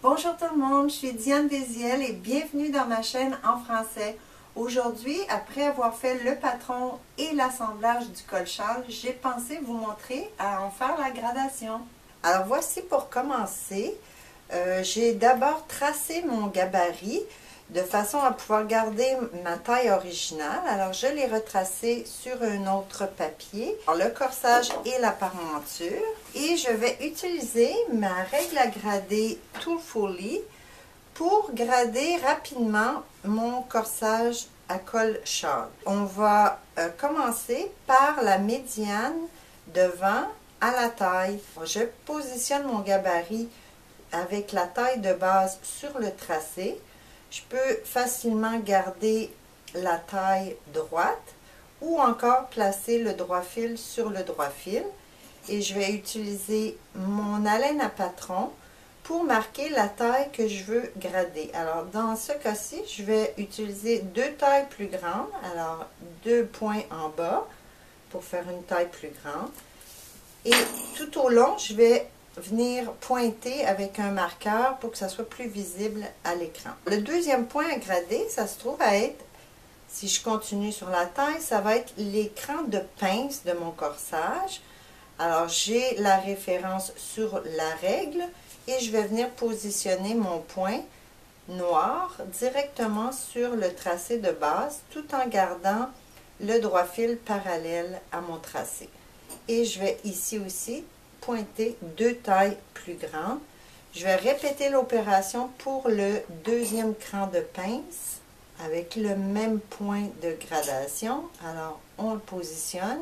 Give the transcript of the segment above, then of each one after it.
Bonjour tout le monde, je suis Diane Désiel et bienvenue dans ma chaîne en français. Aujourd'hui, après avoir fait le patron et l'assemblage du col-châle, j'ai pensé vous montrer à en faire la gradation. Alors voici pour commencer, j'ai d'abord tracé mon gabarit de façon à pouvoir garder ma taille originale. Alors je l'ai retracé sur un autre papier, le corsage et la parmenture. Et je vais utiliser ma règle à grader Tool Foley pour grader rapidement mon corsage à col-châle. On va commencer par la médiane devant à la taille. Je positionne mon gabarit avec la taille de base sur le tracé. Je peux facilement garder la taille droite ou encore placer le droit fil sur le droit fil. Et je vais utiliser mon haleine à patron pour marquer la taille que je veux grader. Alors dans ce cas-ci, je vais utiliser deux tailles plus grandes. Alors deux points en bas pour faire une taille plus grande. Et tout au long, je vais venir pointer avec un marqueur pour que ça soit plus visible à l'écran. Le deuxième point à grader, ça se trouve à être, si je continue sur la taille, ça va être l'écran de pince de mon corsage. Alors j'ai la référence sur la règle et je vais venir positionner mon point noir directement sur le tracé de base tout en gardant le droit fil parallèle à mon tracé. Et je vais ici aussi pointer deux tailles plus grandes. Je vais répéter l'opération pour le deuxième cran de pince avec le même point de gradation. Alors on le positionne,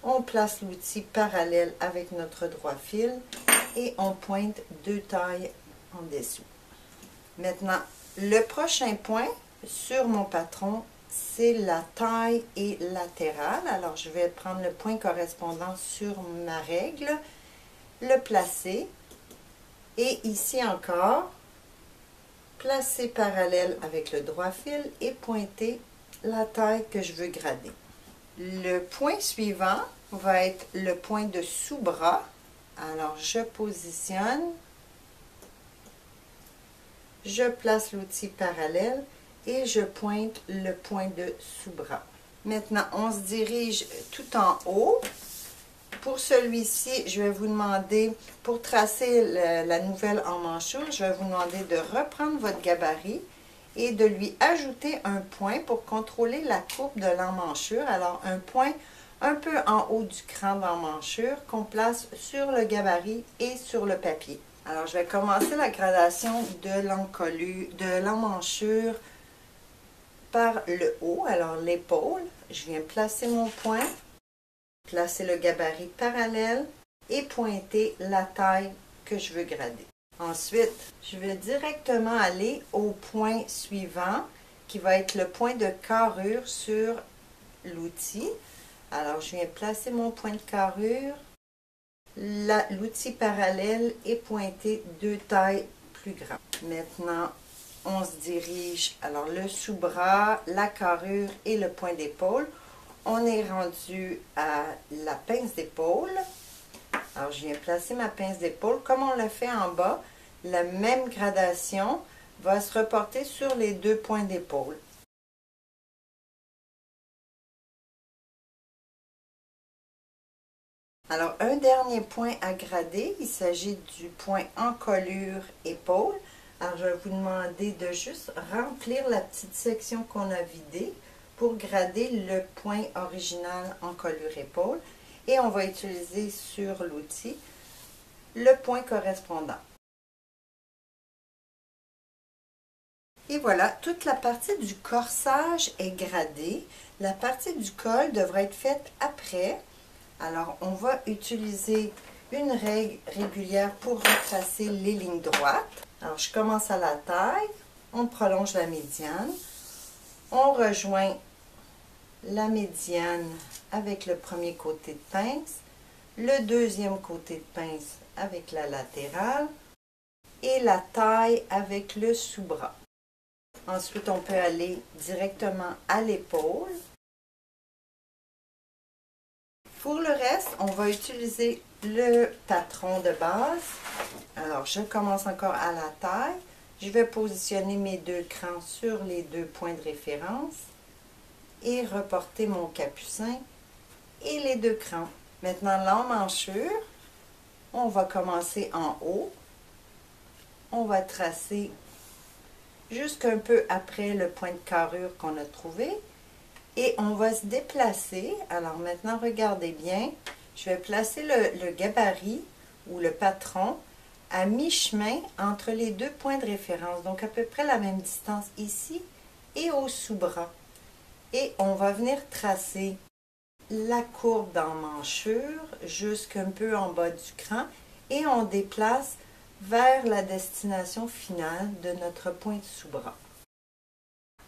on place l'outil parallèle avec notre droit fil et on pointe deux tailles en dessous. Maintenant, le prochain point sur mon patron, c'est la taille et latérale. Alors, je vais prendre le point correspondant sur ma règle, le placer et ici encore, placer parallèle avec le droit fil et pointer la taille que je veux grader. Le point suivant va être le point de sous-bras. Alors, je positionne, je place l'outil parallèle et je pointe le point de sous-bras. Maintenant, on se dirige tout en haut. Pour celui-ci, je vais vous demander, pour tracer la nouvelle emmanchure, je vais vous demander de reprendre votre gabarit et de lui ajouter un point pour contrôler la courbe de l'emmanchure. Alors, un point un peu en haut du cran d'emmanchure qu'on place sur le gabarit et sur le papier. Alors, je vais commencer la gradation de l'emmanchure par le haut, alors l'épaule. Je viens placer mon point, placer le gabarit parallèle et pointer la taille que je veux grader. Ensuite, je vais directement aller au point suivant qui va être le point de carrure sur l'outil. Alors, je viens placer mon point de carrure, l'outil parallèle et pointer deux tailles plus grandes. Maintenant, on se dirige, alors le sous-bras, la carrure et le point d'épaule. On est rendu à la pince d'épaule. Alors, je viens placer ma pince d'épaule. Comme on l'a fait en bas, la même gradation va se reporter sur les deux points d'épaule. Alors, un dernier point à grader, il s'agit du point encolure épaule. Alors, je vais vous demander de juste remplir la petite section qu'on a vidée pour grader le point original encolure épaule. Et on va utiliser sur l'outil le point correspondant. Et voilà, toute la partie du corsage est gradée. La partie du col devrait être faite après. Alors, on va utiliser une règle régulière pour retracer les lignes droites. Alors, je commence à la taille, on prolonge la médiane, on rejoint la médiane avec le premier côté de pince, le deuxième côté de pince avec la latérale et la taille avec le sous-bras. Ensuite, on peut aller directement à l'épaule. Pour le reste, on va utiliser le patron de base. Alors, je commence encore à la taille. Je vais positionner mes deux crans sur les deux points de référence et reporter mon capucin et les deux crans. Maintenant, l'emmanchure, on va commencer en haut. On va tracer jusqu'un peu après le point de carrure qu'on a trouvé. Et on va se déplacer. Alors maintenant, regardez bien. Je vais placer le gabarit ou le patron à mi-chemin entre les deux points de référence. Donc à peu près la même distance ici et au sous-bras. Et on va venir tracer la courbe d'emmanchure jusqu'un peu en bas du cran. Et on déplace vers la destination finale de notre point de sous-bras.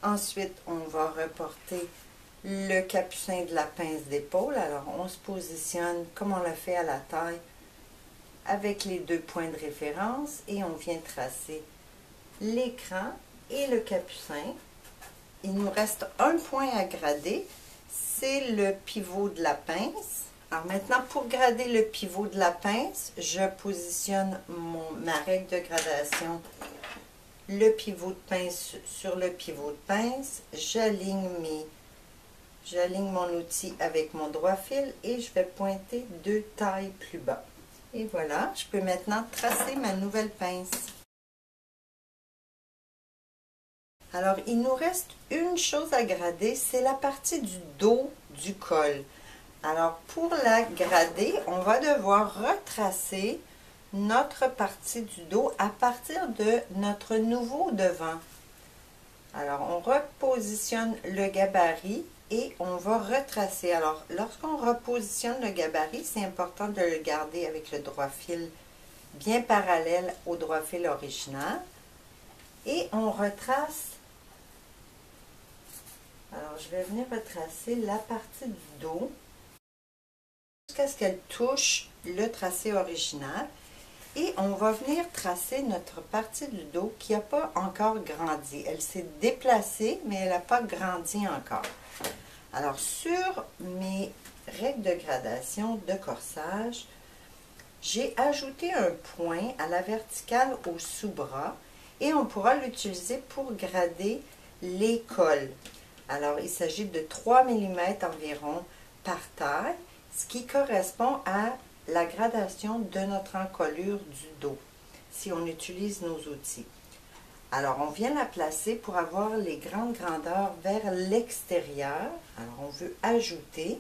Ensuite, on va reporter le capucin de la pince d'épaule. Alors, on se positionne comme on l'a fait à la taille avec les deux points de référence et on vient tracer l'écran et le capucin. Il nous reste un point à grader, c'est le pivot de la pince. Alors maintenant, pour grader le pivot de la pince, je positionne ma règle de gradation, le pivot de pince sur le pivot de pince. J'aligne mon outil avec mon droit fil et je vais pointer deux tailles plus bas. Et voilà, je peux maintenant tracer ma nouvelle pince. Alors, il nous reste une chose à grader, c'est la partie du dos du col. Alors, pour la grader, on va devoir retracer notre partie du dos à partir de notre nouveau devant. Alors, on repositionne le gabarit et on va retracer. Alors, lorsqu'on repositionne le gabarit, c'est important de le garder avec le droit fil bien parallèle au droit fil original. Et on retrace. Alors, je vais venir retracer la partie du dos jusqu'à ce qu'elle touche le tracé original. Et on va venir tracer notre partie du dos qui n'a pas encore grandi. Elle s'est déplacée, mais elle n'a pas grandi encore. Alors, sur mes règles de gradation de corsage, j'ai ajouté un point à la verticale au sous-bras et on pourra l'utiliser pour grader les cols. Alors, il s'agit de 3 mm environ par taille, ce qui correspond à la gradation de notre encolure du dos, si on utilise nos outils. Alors, on vient la placer pour avoir les grandes grandeurs vers l'extérieur. Alors, on veut ajouter.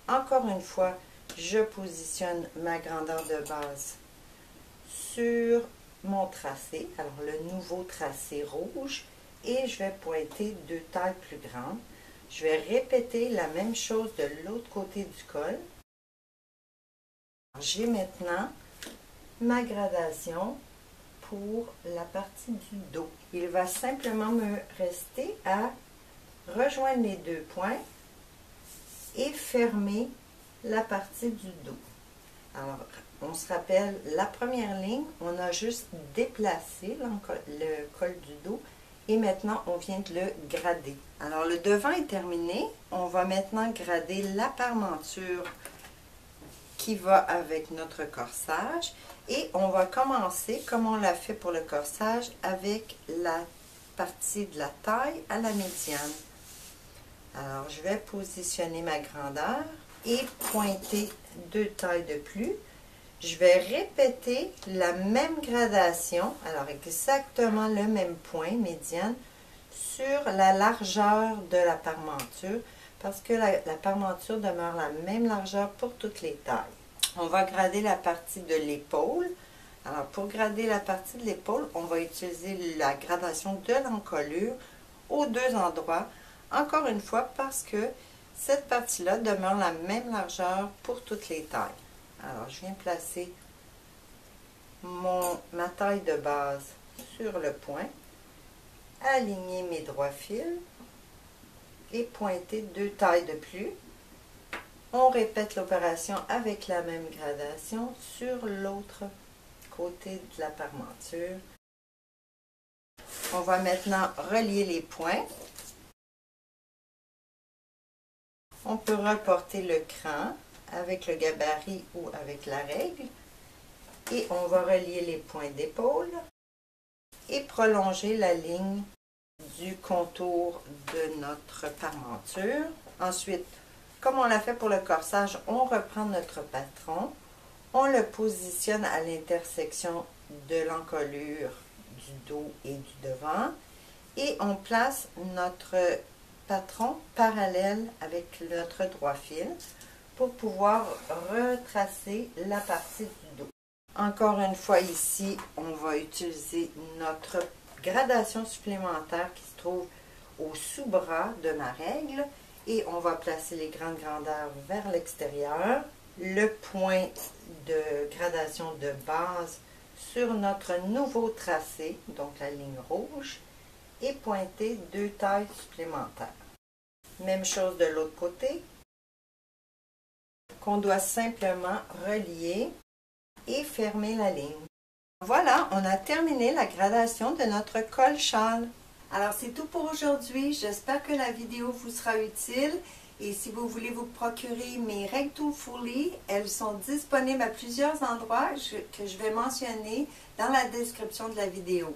Encore une fois, je positionne ma grandeur de base sur mon tracé, alors le nouveau tracé rouge, et je vais pointer deux tailles plus grandes. Je vais répéter la même chose de l'autre côté du col. J'ai maintenant ma gradation pour la partie du dos. Il va simplement me rester à rejoindre les deux points et fermer la partie du dos. Alors, on se rappelle, la première ligne, on a juste déplacé le col du dos et maintenant on vient de le grader. Alors, le devant est terminé. On va maintenant grader la parmenture qui va avec notre corsage et on va commencer comme on l'a fait pour le corsage avec la partie de la taille à la médiane. Alors, je vais positionner ma grandeur et pointer deux tailles de plus. Je vais répéter la même gradation, alors exactement le même point médiane, sur la largeur de la parmenture, parce que la parmenture demeure la même largeur pour toutes les tailles. On va grader la partie de l'épaule. Alors, pour grader la partie de l'épaule, on va utiliser la gradation de l'encolure aux deux endroits. Encore une fois, parce que cette partie-là demeure la même largeur pour toutes les tailles. Alors, je viens placer ma taille de base sur le point, aligner mes droits fils et pointer deux tailles de plus. On répète l'opération avec la même gradation sur l'autre côté de la parmenture. On va maintenant relier les points. On peut reporter le cran avec le gabarit ou avec la règle. Et on va relier les points d'épaule et prolonger la ligne du contour de notre parmenture. Ensuite, comme on l'a fait pour le corsage, on reprend notre patron, on le positionne à l'intersection de l'encolure du dos et du devant et on place notre patron parallèle avec notre droit fil pour pouvoir retracer la partie du dos. Encore une fois ici, on va utiliser notre gradation supplémentaire qui se trouve au sous-bras de ma règle et on va placer les grandes grandeurs vers l'extérieur, le point de gradation de base sur notre nouveau tracé, donc la ligne rouge, et pointer 2 tailles supplémentaires. Même chose de l'autre côté, qu'on doit simplement relier et fermer la ligne. Voilà, on a terminé la gradation de notre col châle. Alors c'est tout pour aujourd'hui, j'espère que la vidéo vous sera utile et si vous voulez vous procurer mes règles Tool Fully, elles sont disponibles à plusieurs endroits que je vais mentionner dans la description de la vidéo.